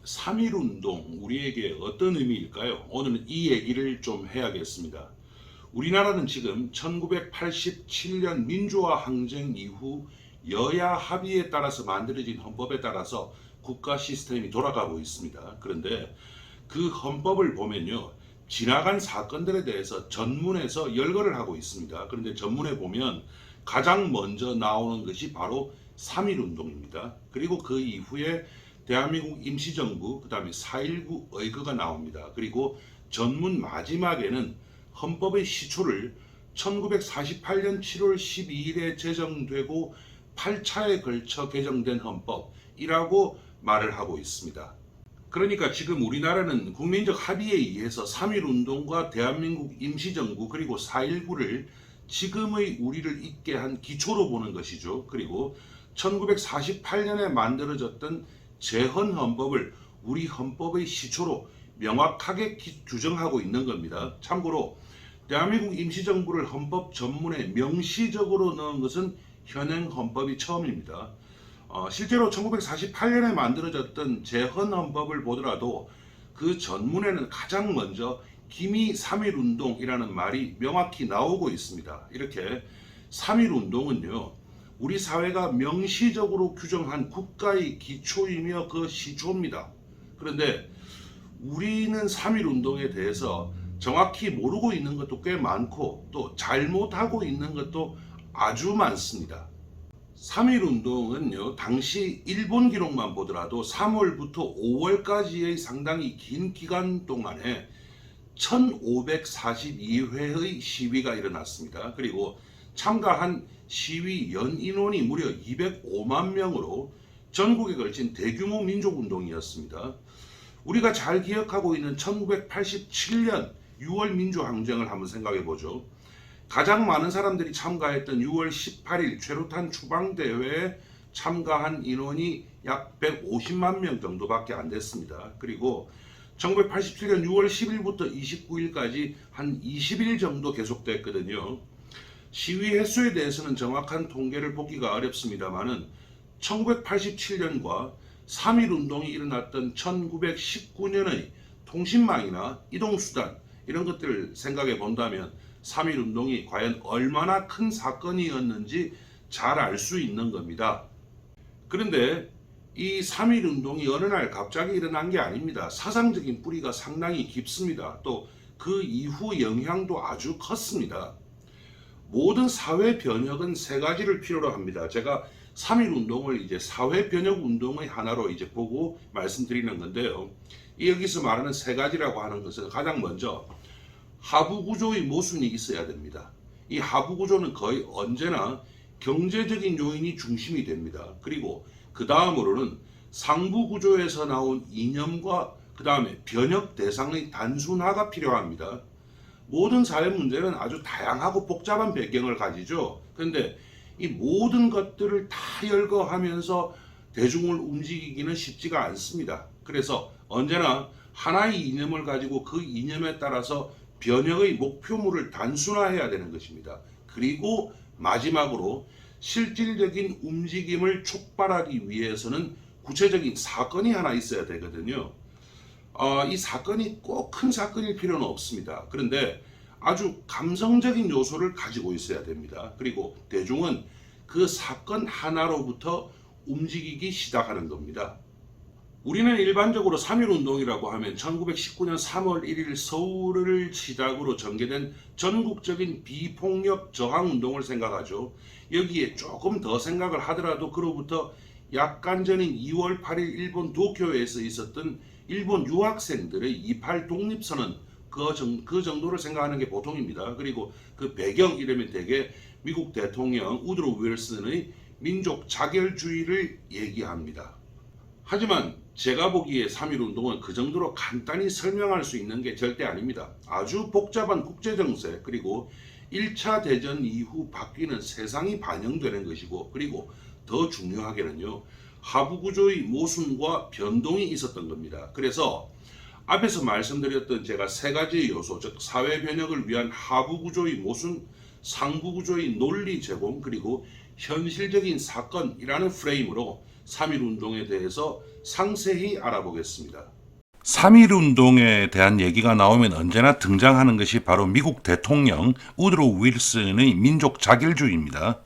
3.1운동 우리에게 어떤 의미일까요? 오늘은 이 얘기를 좀 해야겠습니다. 우리나라는 지금 1987년 민주화 항쟁 이후 여야 합의에 따라서 만들어진 헌법에 따라서 국가 시스템이 돌아가고 있습니다. 그런데 그 헌법을 보면요, 지나간 사건들에 대해서 전문에서 열거를 하고 있습니다. 그런데 전문에 보면 가장 먼저 나오는 것이 바로 3.1운동입니다. 그리고 그 이후에 대한민국 임시정부, 그 다음에 4.19 의거가 나옵니다. 그리고 전문 마지막에는 헌법의 시초를 1948년 7월 12일에 제정되고 8차에 걸쳐 개정된 헌법이라고 말을 하고 있습니다. 그러니까 지금 우리나라는 국민적 합의에 의해서 3.1운동과 대한민국 임시정부 그리고 4.19를 지금의 우리를 있게 한 기초로 보는 것이죠. 그리고 1948년에 만들어졌던 재헌헌법을 우리 헌법의 시초로 명확하게 규정하고 있는 겁니다. 참고로 대한민국 임시정부를 헌법 전문에 명시적으로 넣은 것은 현행 헌법이 처음입니다. 실제로 1948년에 만들어졌던 재헌헌법을 보더라도 그 전문에는 가장 먼저 기미 3.1운동이라는 말이 명확히 나오고 있습니다. 이렇게 3.1운동은요, 우리 사회가 명시적으로 규정한 국가의 기초이며 그 시초입니다. 그런데 우리는 3.1운동에 대해서 정확히 모르고 있는 것도 꽤 많고 또 잘못하고 있는 것도 아주 많습니다. 3.1운동은요, 당시 일본 기록만 보더라도 3월부터 5월까지의 상당히 긴 기간 동안에 1542회의 시위가 일어났습니다. 그리고 참가한 시위 연인원이 무려 205만 명으로 전국에 걸친 대규모 민족운동이었습니다. 우리가 잘 기억하고 있는 1987년 6월 민주항쟁을 한번 생각해 보죠. 가장 많은 사람들이 참가했던 6월 18일 최루탄 추방대회에 참가한 인원이 약 150만 명 정도밖에 안 됐습니다. 그리고 1987년 6월 10일부터 29일까지 한 20일 정도 계속됐거든요. 시위 횟수에 대해서는 정확한 통계를 보기가 어렵습니다만은 1987년과 3.1운동이 일어났던 1919년의 통신망이나 이동수단 이런 것들을 생각해 본다면 3.1운동이 과연 얼마나 큰 사건이었는지 잘 알 수 있는 겁니다. 그런데 이 3.1운동이 어느 날 갑자기 일어난 게 아닙니다. 사상적인 뿌리가 상당히 깊습니다. 또 그 이후 영향도 아주 컸습니다. 모든 사회 변혁은 세 가지를 필요로 합니다. 제가 3.1운동을 이제 사회 변혁 운동의 하나로 이제 보고 말씀드리는 건데요. 여기서 말하는 세 가지라고 하는 것은 가장 먼저 하부 구조의 모순이 있어야 됩니다. 이 하부 구조는 거의 언제나 경제적인 요인이 중심이 됩니다. 그리고 그 다음으로는 상부 구조에서 나온 이념과 그 다음에 변혁 대상의 단순화가 필요합니다. 모든 사회 문제는 아주 다양하고 복잡한 배경을 가지죠. 그런데 이 모든 것들을 다 열거하면서 대중을 움직이기는 쉽지가 않습니다. 그래서 언제나 하나의 이념을 가지고 그 이념에 따라서 변혁의 목표물을 단순화해야 되는 것입니다. 그리고 마지막으로 실질적인 움직임을 촉발하기 위해서는 구체적인 사건이 하나 있어야 되거든요. 이 사건이 꼭 큰 사건일 필요는 없습니다. 그런데 아주 감성적인 요소를 가지고 있어야 됩니다. 그리고 대중은 그 사건 하나로부터 움직이기 시작하는 겁니다. 우리는 일반적으로 3.1운동이라고 하면 1919년 3월 1일 서울을 시작으로 전개된 전국적인 비폭력 저항운동을 생각하죠. 여기에 조금 더 생각을 하더라도 그로부터 약간 전인 2월 8일 일본 도쿄에서 있었던 일본 유학생들의 28 독립선언 그 정도를 생각하는 게 보통입니다. 그리고 그 배경 이러면 대개 미국 대통령 우드로 윌슨의 민족 자결주의를 얘기합니다. 하지만 제가 보기에 3.1운동은 그 정도로 간단히 설명할 수 있는 게 절대 아닙니다. 아주 복잡한 국제정세 그리고 1차 대전 이후 바뀌는 세상이 반영되는 것이고, 그리고 더 중요하게는요, 하부구조의 모순과 변동이 있었던 겁니다. 그래서 앞에서 말씀드렸던 제가 세 가지 요소, 즉 사회 변혁을 위한 하부구조의 모순, 상부구조의 논리 제공 그리고 현실적인 사건이라는 프레임으로 3.1운동에 대해서 상세히 알아보겠습니다. 3.1운동에 대한 얘기가 나오면 언제나 등장하는 것이 바로 미국 대통령 우드로 윌슨의 민족 자결주의입니다.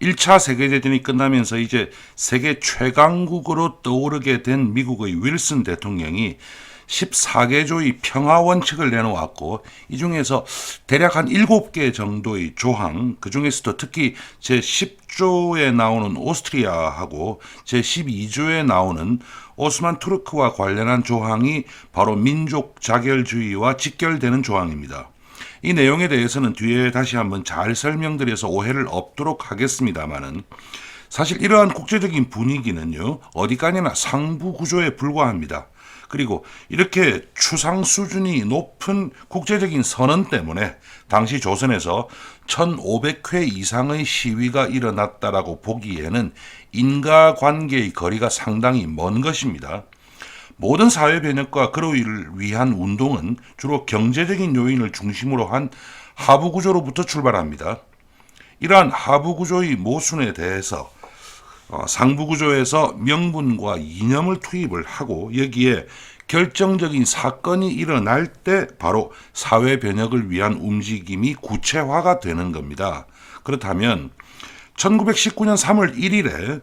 1차 세계대전이 끝나면서 이제 세계 최강국으로 떠오르게 된 미국의 윌슨 대통령이 14개조의 평화 원칙을 내놓았고 이 중에서 대략 한 7개 정도의 조항, 그 중에서도 특히 제10조에 나오는 오스트리아하고 제12조에 나오는 오스만 투르크와 관련한 조항이 바로 민족 자결주의와 직결되는 조항입니다. 이 내용에 대해서는 뒤에 다시 한번 잘 설명드려서 오해를 없도록 하겠습니다만은 사실 이러한 국제적인 분위기는요 어디까지나 상부 구조에 불과합니다. 그리고 이렇게 추상 수준이 높은 국제적인 선언 때문에 당시 조선에서 1500회 이상의 시위가 일어났다라고 보기에는 인과관계의 거리가 상당히 먼 것입니다. 모든 사회 변혁과 그로를 위한 운동은 주로 경제적인 요인을 중심으로 한 하부 구조로부터 출발합니다. 이러한 하부 구조의 모순에 대해서 상부 구조에서 명분과 이념을 투입을 하고 여기에 결정적인 사건이 일어날 때 바로 사회 변혁을 위한 움직임이 구체화가 되는 겁니다. 그렇다면 1919년 3월 1일에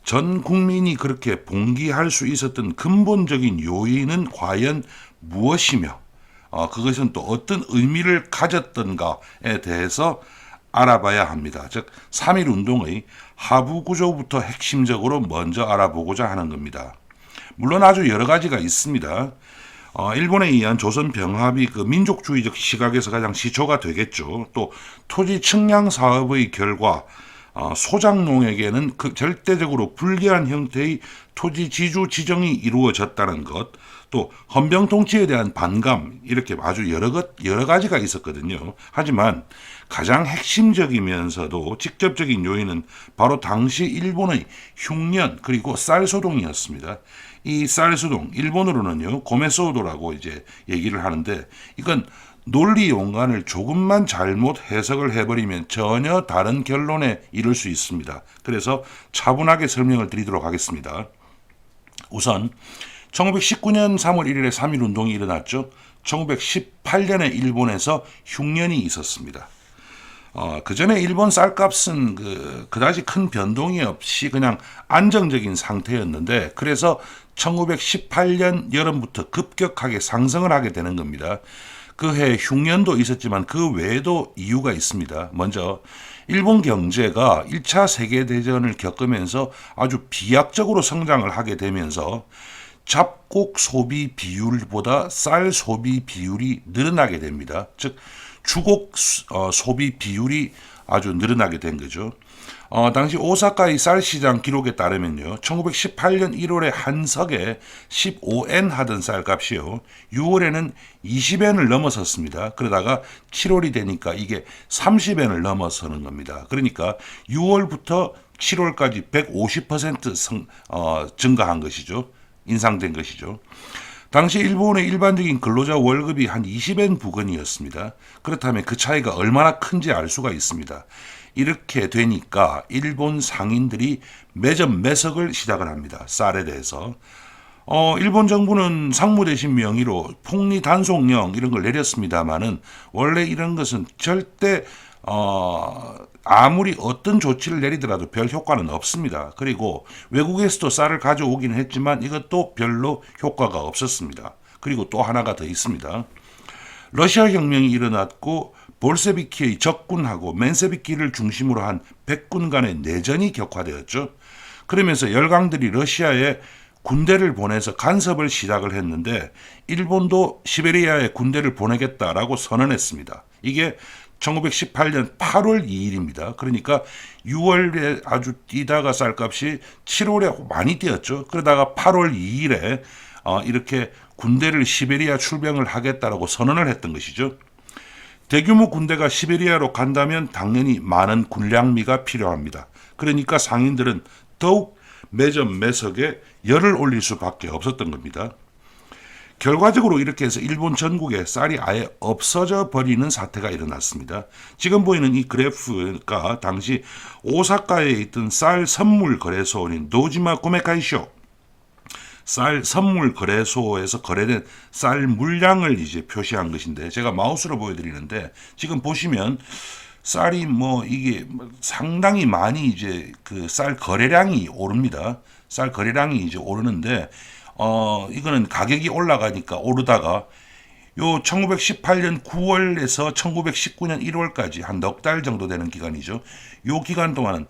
전 국민이 그렇게 봉기할 수 있었던 근본적인 요인은 과연 무엇이며 그것은 또 어떤 의미를 가졌던가에 대해서 알아봐야 합니다. 즉 3.1운동의 하부 구조부터 핵심적으로 먼저 알아보고자 하는 겁니다. 물론 아주 여러 가지가 있습니다. 일본에 의한 조선 병합이 그 민족주의적 시각에서 가장 시초가 되겠죠. 또 토지 측량 사업의 결과 소작농에게는 그 절대적으로 불리한 형태의 토지 지주 지정이 이루어졌다는 것, 또 헌병 통치에 대한 반감 이렇게 아주 여러 가지가 있었거든요. 하지만 가장 핵심적이면서도 직접적인 요인은 바로 당시 일본의 흉년 그리고 쌀소동이었습니다. 이 쌀소동 일본어로는요 고메소도라고 이제 얘기를 하는데 이건 논리 용관을 조금만 잘못 해석을 해버리면 전혀 다른 결론에 이를 수 있습니다. 그래서 차분하게 설명을 드리도록 하겠습니다. 우선 1919년 3월 1일에 3.1운동이 일어났죠. 1918년에 일본에서 흉년이 있었습니다. 그 전에 일본 쌀값은 그다지 큰 변동이 없이 그냥 안정적인 상태였는데 그래서 1918년 여름부터 급격하게 상승을 하게 되는 겁니다. 그 해 흉년도 있었지만 그 외에도 이유가 있습니다. 먼저 일본 경제가 1차 세계대전을 겪으면서 아주 비약적으로 성장을 하게 되면서 잡곡 소비 비율보다 쌀 소비 비율이 늘어나게 됩니다. 즉 주곡 소비 비율이 아주 늘어나게 된 거죠. 당시 오사카의 쌀 시장 기록에 따르면요. 1918년 1월에 한 석에 15엔 하던 쌀값이요. 6월에는 20엔을 넘어섰습니다. 그러다가 7월이 되니까 이게 30엔을 넘어서는 겁니다. 그러니까 6월부터 7월까지 150% 증가한 것이죠. 인상된 것이죠. 당시 일본의 일반적인 근로자 월급이 한 20엔 부근이었습니다. 그렇다면 그 차이가 얼마나 큰지 알 수가 있습니다. 이렇게 되니까 일본 상인들이 매점 매석을 시작을 합니다. 쌀에 대해서. 일본 정부는 상무 대신 명의로 폭리 단속령 이런 걸 내렸습니다만은 원래 이런 것은 절대 아무리 어떤 조치를 내리더라도 별 효과는 없습니다. 그리고 외국에서도 쌀을 가져오긴 했지만 이것도 별로 효과가 없었습니다. 그리고 또 하나가 더 있습니다. 러시아 혁명이 일어났고 볼세비키의 적군하고 멘세비키를 중심으로 한 백군 간의 내전이 격화되었죠. 그러면서 열강들이 러시아에 군대를 보내서 간섭을 시작을 했는데 일본도 시베리아에 군대를 보내겠다라고 선언했습니다. 이게 1918년 8월 2일입니다. 그러니까 6월에 아주 뛰다가 쌀값이 7월에 많이 뛰었죠. 그러다가 8월 2일에 이렇게 군대를 시베리아 출병을 하겠다라고 선언을 했던 것이죠. 대규모 군대가 시베리아로 간다면 당연히 많은 군량미가 필요합니다. 그러니까 상인들은 더욱 매점 매석에 열을 올릴 수밖에 없었던 겁니다. 결과적으로 이렇게 해서 일본 전국에 쌀이 아예 없어져 버리는 사태가 일어났습니다. 지금 보이는 이 그래프가 당시 오사카에 있던 쌀 선물 거래소인 노지마 구메카이쇼 쌀 선물 거래소에서 거래된 쌀 물량을 이제 표시한 것인데, 제가 마우스로 보여드리는데 지금 보시면 쌀이 뭐 이게 상당히 많이 이제 그 쌀 거래량이 오릅니다. 쌀 거래량이 이제 오르는데 이거는 가격이 올라가니까 오르다가 요 1918년 9월에서 1919년 1월까지 한 넉 달 정도 되는 기간이죠. 요 기간 동안은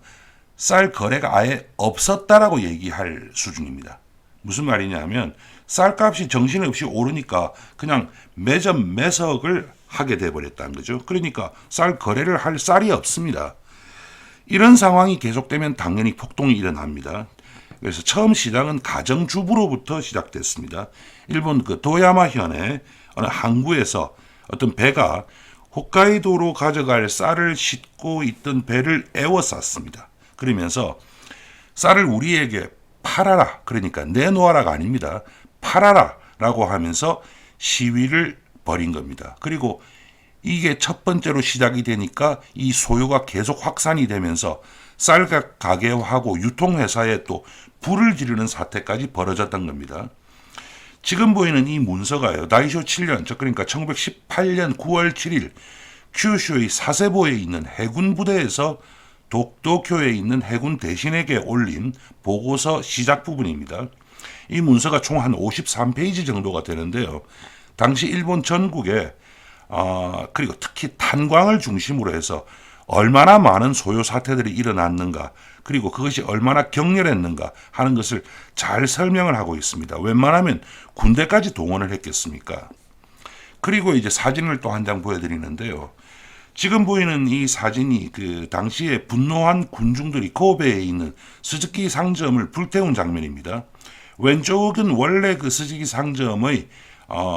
쌀 거래가 아예 없었다라고 얘기할 수준입니다. 무슨 말이냐면 쌀값이 정신없이 오르니까 그냥 매점 매석을 하게 돼버렸다는 거죠. 그러니까 쌀 거래를 할 쌀이 없습니다. 이런 상황이 계속되면 당연히 폭동이 일어납니다. 그래서 처음 시작은 가정주부로부터 시작됐습니다. 일본 그 도야마현의 어느 항구에서 어떤 배가 홋카이도로 가져갈 쌀을 싣고 있던 배를 에워쌌습니다. 그러면서 쌀을 우리에게 팔아라, 그러니까 내놓아라가 아닙니다. 팔아라 라고 하면서 시위를 벌인 겁니다. 그리고 이게 첫 번째로 시작이 되니까 이 소요가 계속 확산이 되면서 쌀 가게하고 유통회사에 또 불을 지르는 사태까지 벌어졌던 겁니다. 지금 보이는 이 문서가요, 나이쇼 7년, 그러니까 1918년 9월 7일 큐슈의 사세보에 있는 해군 부대에서 독도쿄에 있는 해군 대신에게 올린 보고서 시작 부분입니다. 이 문서가 총 한 53페이지 정도가 되는데요. 당시 일본 전국에 그리고 특히 탄광을 중심으로 해서 얼마나 많은 소요 사태들이 일어났는가, 그리고 그것이 얼마나 격렬했는가 하는 것을 잘 설명을 하고 있습니다. 웬만하면 군대까지 동원을 했겠습니까? 그리고 이제 사진을 또 한 장 보여드리는데요. 지금 보이는 이 사진이 그 당시에 분노한 군중들이 고베에 있는 스즈키 상점을 불태운 장면입니다. 왼쪽은 원래 그 스즈키 상점의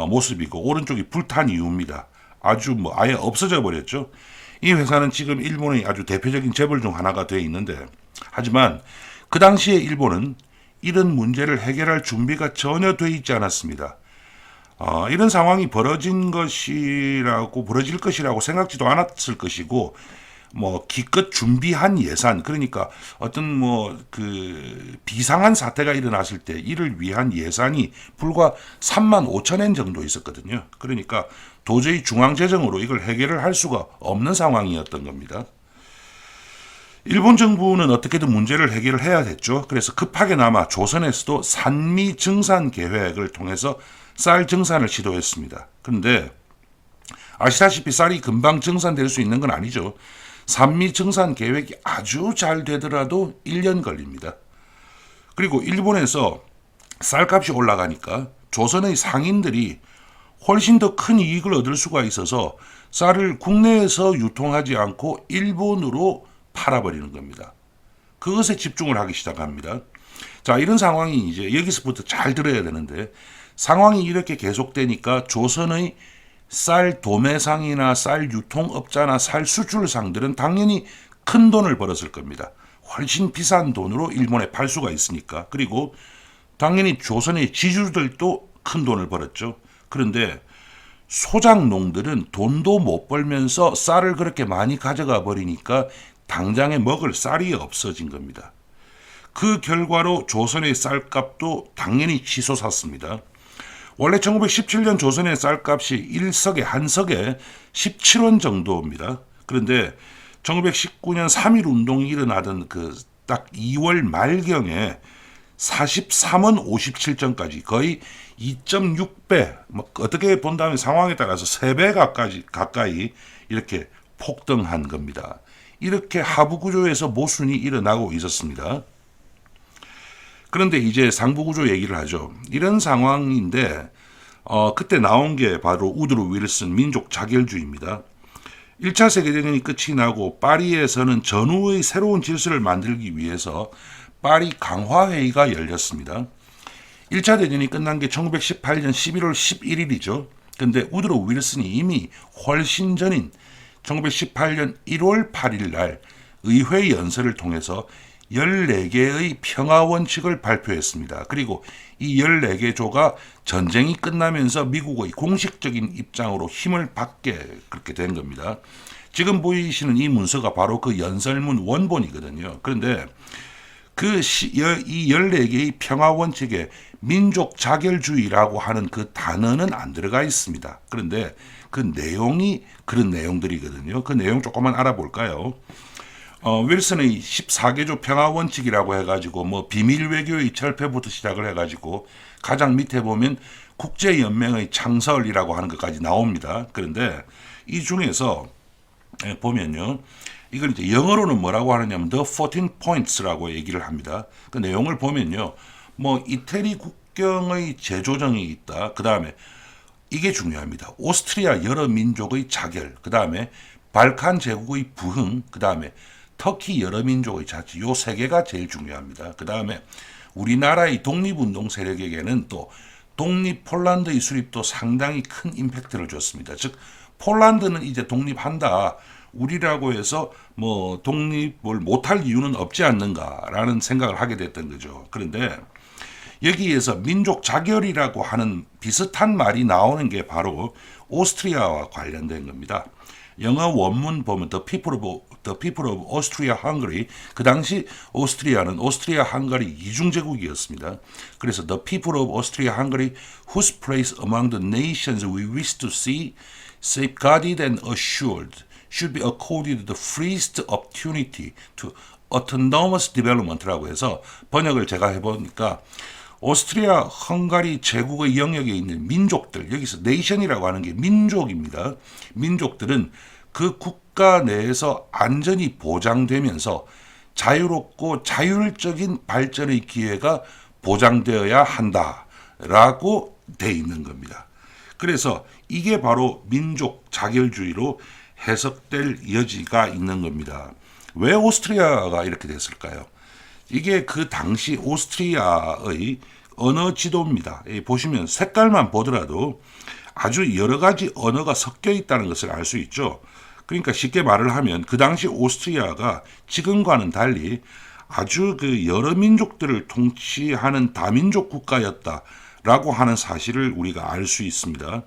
모습이고 오른쪽이 불탄 이유입니다. 아주 뭐 아예 없어져 버렸죠. 이 회사는 지금 일본의 아주 대표적인 재벌 중 하나가 되어 있는데, 하지만 그 당시에 일본은 이런 문제를 해결할 준비가 전혀 되어 있지 않았습니다. 이런 상황이 벌어질 것이라고 생각지도 않았을 것이고, 뭐 기껏 준비한 예산, 그러니까 어떤 뭐 그 비상한 사태가 일어났을 때 이를 위한 예산이 불과 3만 5천 엔 정도 있었거든요. 그러니까 도저히 중앙재정으로 이걸 해결을 할 수가 없는 상황이었던 겁니다. 일본 정부는 어떻게든 문제를 해결을 해야 됐죠. 그래서 급하게나마 조선에서도 산미 증산 계획을 통해서 쌀 증산을 시도했습니다. 그런데 아시다시피 쌀이 금방 증산될 수 있는 건 아니죠. 산미 증산 계획이 아주 잘 되더라도 1년 걸립니다. 그리고 일본에서 쌀값이 올라가니까 조선의 상인들이 훨씬 더 큰 이익을 얻을 수가 있어서 쌀을 국내에서 유통하지 않고 일본으로 팔아버리는 겁니다. 그것에 집중을 하기 시작합니다. 자, 이런 상황이 이제 여기서부터 잘 들어야 되는데, 상황이 이렇게 계속되니까 조선의 쌀 도매상이나 쌀 유통업자나 쌀 수출상들은 당연히 큰 돈을 벌었을 겁니다. 훨씬 비싼 돈으로 일본에 팔 수가 있으니까. 그리고 당연히 조선의 지주들도 큰 돈을 벌었죠. 그런데 소작농들은 돈도 못 벌면서 쌀을 그렇게 많이 가져가 버리니까 당장에 먹을 쌀이 없어진 겁니다. 그 결과로 조선의 쌀값도 당연히 치솟았습니다. 원래 1917년 조선의 쌀값이 1석에 한 석에 17원 정도입니다. 그런데 1919년 3.1 운동이 일어나던 그 딱 2월 말경에 43원 57전까지 거의 2.6배, 뭐 어떻게 본다면 상황에 따라서 3배 가까이 이렇게 폭등한 겁니다. 이렇게 하부 구조에서 모순이 일어나고 있었습니다. 그런데 이제 상부 구조 얘기를 하죠. 이런 상황인데 그때 나온 게 바로 우드로 윌슨 민족 자결주의입니다. 1차 세계대전이 끝이 나고 파리에서는 전후의 새로운 질서를 만들기 위해서 파리 강화회의가 열렸습니다. 1차 대전이 끝난 게 1918년 11월 11일이죠. 근데 우드로 윌슨이 이미 훨씬 전인 1918년 1월 8일 날 의회 연설을 통해서 14개의 평화 원칙을 발표했습니다. 그리고 이 14개 조가 전쟁이 끝나면서 미국의 공식적인 입장으로 힘을 받게 그렇게 된 겁니다. 지금 보이시는 이 문서가 바로 그 연설문 원본이거든요. 그런데 이 14개의 평화 원칙에 민족 자결주의라고 하는 그 단어는 안 들어가 있습니다. 그런데 그 내용이 그런 내용들이거든요. 그 내용 조금만 알아볼까요? 윌슨의 14개조 평화 원칙이라고 해가지고 뭐 비밀 외교의 철폐부터 시작을 해가지고 가장 밑에 보면 국제연맹의 창설이라고 하는 것까지 나옵니다. 그런데 이 중에서 보면요. 이걸 이제 영어로는 뭐라고 하느냐면 The 14 Points라고 얘기를 합니다. 그 내용을 보면요. 뭐 이태리 국경의 재조정이 있다. 그 다음에 이게 중요합니다. 오스트리아 여러 민족의 자결, 그 다음에 발칸 제국의 부흥, 그 다음에 터키 여러 민족의 자치, 요 세 개가 제일 중요합니다. 그 다음에 우리나라의 독립운동 세력에게는 또 독립 폴란드의 수립도 상당히 큰 임팩트를 줬습니다. 즉 폴란드는 이제 독립한다. 우리라고 해서 뭐 독립을 못할 이유는 없지 않는가라는 생각을 하게 됐던 거죠. 그런데 여기에서 민족 자결이라고 하는 비슷한 말이 나오는 게 바로 오스트리아와 관련된 겁니다. 영어 원문 보면 The People of Austria Hungary, 그 당시 오스트리아는 오스트리아 헝가리 이중제국이었습니다. 그래서 The People of Austria Hungary whose place among the nations we wish to see safeguarded and assured should be accorded the freest opportunity to autonomous development라고 해서 번역을 제가 해보니까 오스트리아 헝가리 제국의 영역에 있는 민족들, 여기서 네이션이라고 하는 게 민족입니다. 민족들은 그 국가 내에서 안전이 보장되면서 자유롭고 자율적인 발전의 기회가 보장되어야 한다라고 돼 있는 겁니다. 그래서 이게 바로 민족 자결주의로 해석될 여지가 있는 겁니다. 왜 오스트리아가 이렇게 됐을까요? 이게 그 당시 오스트리아의 언어 지도입니다. 보시면 색깔만 보더라도 아주 여러 가지 언어가 섞여 있다는 것을 알 수 있죠. 그러니까 쉽게 말을 하면 그 당시 오스트리아가 지금과는 달리 아주 그 여러 민족들을 통치하는 다민족 국가였다라고 하는 사실을 우리가 알 수 있습니다.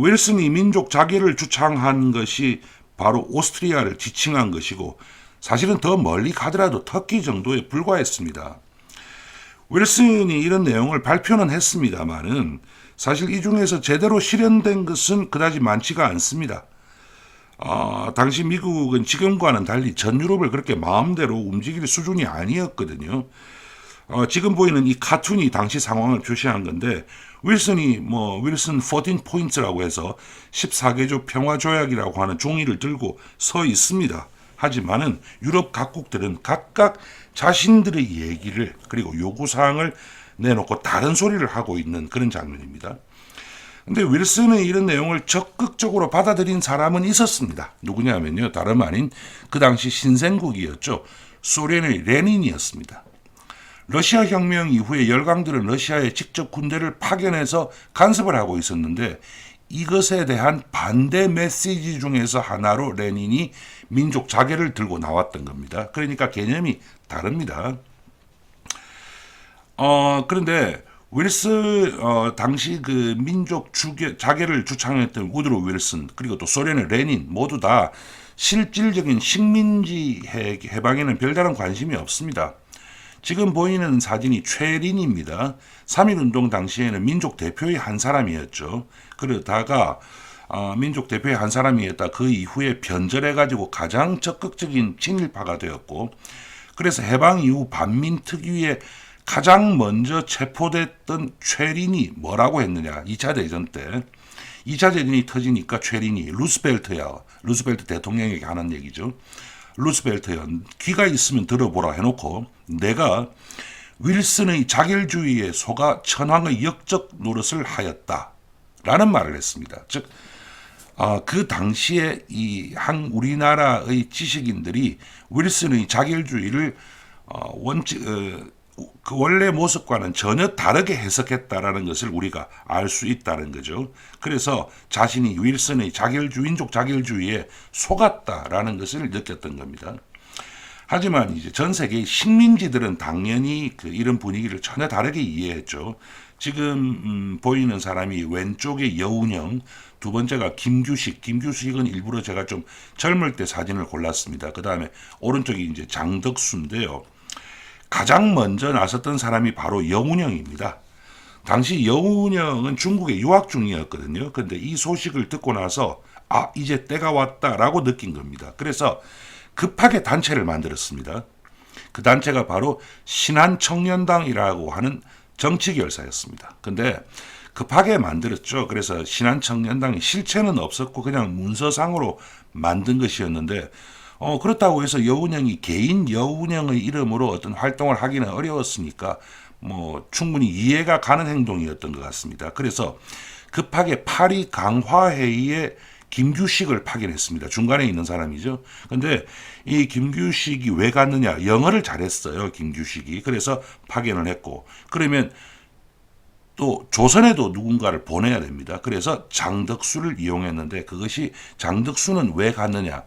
윌슨이 민족 자결을 주창한 것이 바로 오스트리아를 지칭한 것이고 사실은 더 멀리 가더라도 터키 정도에 불과했습니다. 윌슨이 이런 내용을 발표는 했습니다만은 사실 이 중에서 제대로 실현된 것은 그다지 많지가 않습니다. 당시 미국은 지금과는 달리 전 유럽을 그렇게 마음대로 움직일 수준이 아니었거든요. 지금 보이는 이 카툰이 당시 상황을 표시한 건데 윌슨 14 포인트라고 해서 14개조 평화조약이라고 하는 종이를 들고 서 있습니다. 하지만은 유럽 각국들은 각각 자신들의 얘기를 그리고 요구사항을 내놓고 다른 소리를 하고 있는 그런 장면입니다. 근데 윌슨의 이런 내용을 적극적으로 받아들인 사람은 있었습니다. 누구냐면요. 다름 아닌 그 당시 신생국이었죠. 소련의 레닌이었습니다. 러시아 혁명 이후에 열강들은 러시아에 직접 군대를 파견해서 간섭을 하고 있었는데 이것에 대한 반대 메시지 중에서 하나로 레닌이 민족 자결을 들고 나왔던 겁니다. 그러니까 개념이 다릅니다. 그런데 윌슨 당시 그 민족 자결을 주창했던 우드로 윌슨 그리고 또 소련의 레닌 모두 다 실질적인 식민지 해방에는 별다른 관심이 없습니다. 지금 보이는 사진이 최린입니다. 3.1운동 당시에는 민족 대표의 한 사람이었죠. 그러다가 민족 대표의 한 사람이었다. 그 이후에 변절해가지고 가장 적극적인 친일파가 되었고 그래서 해방 이후 반민특위에 가장 먼저 체포됐던 최린이 뭐라고 했느냐. 2차 대전 때. 2차 대전이 터지니까 최린이 루스벨트 대통령에게 하는 얘기죠. 루스벨트요. 귀가 있으면 들어보라 해놓고 내가 윌슨의 자결주의에 속아 천황의 역적 노릇을 하였다. 라는 말을 했습니다. 즉, 그 당시에 우리나라의 지식인들이 윌슨의 자결주의를 그 원래 모습과는 전혀 다르게 해석했다라는 것을 우리가 알 수 있다는 거죠. 그래서 자신이 윌슨의 민족 자결주의에 속았다라는 것을 느꼈던 겁니다. 하지만 이제 전 세계의 식민지들은 당연히 이런 분위기를 전혀 다르게 이해했죠. 지금 보이는 사람이 왼쪽에 여운형, 두 번째가 김규식. 김규식은 일부러 제가 좀 젊을 때 사진을 골랐습니다. 그 다음에 오른쪽이 이제 장덕수인데요. 가장 먼저 나섰던 사람이 바로 여운형입니다. 당시 여운형은 중국에 유학 중이었거든요. 근데 이 소식을 듣고 나서 이제 때가 왔다라고 느낀 겁니다. 그래서 급하게 단체를 만들었습니다. 그 단체가 바로 신한청년당이라고 하는 정치결사였습니다. 근데 급하게 만들었죠. 그래서 신한청년당이 실체는 없었고 그냥 문서상으로 만든 것이었는데 그렇다고 해서 여운형이 개인 여운형의 이름으로 어떤 활동을 하기는 어려웠으니까 충분히 이해가 가는 행동이었던 것 같습니다. 그래서 급하게 파리 강화회의에 김규식을 파견했습니다. 중간에 있는 사람이죠. 근데 이 김규식이 왜 갔느냐? 영어를 잘했어요. 김규식이. 그래서 파견을 했고, 그러면 또 조선에도 누군가를 보내야 됩니다. 그래서 장덕수를 이용했는데, 그것이 장덕수는 왜 갔느냐?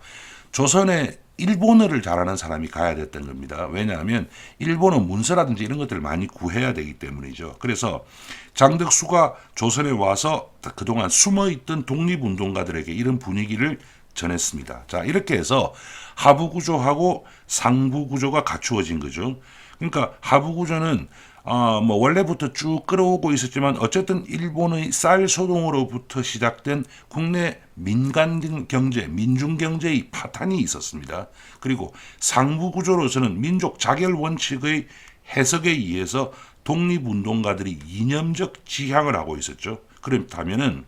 조선에 일본어를 잘하는 사람이 가야 됐던 겁니다. 왜냐하면 일본어 문서라든지 이런 것들을 많이 구해야 되기 때문이죠. 그래서 장덕수가 조선에 와서 그동안 숨어있던 독립운동가들에게 이런 분위기를 전했습니다. 자, 이렇게 해서 하부구조하고 상부구조가 갖추어진 거죠. 그러니까 하부구조는 원래부터 쭉 끌어오고 있었지만 어쨌든 일본의 쌀 소동으로부터 시작된 국내 민간 경제, 민중 경제의 파탄이 있었습니다. 그리고 상부 구조로서는 민족 자결 원칙의 해석에 의해서 독립운동가들이 이념적 지향을 하고 있었죠. 그렇다면은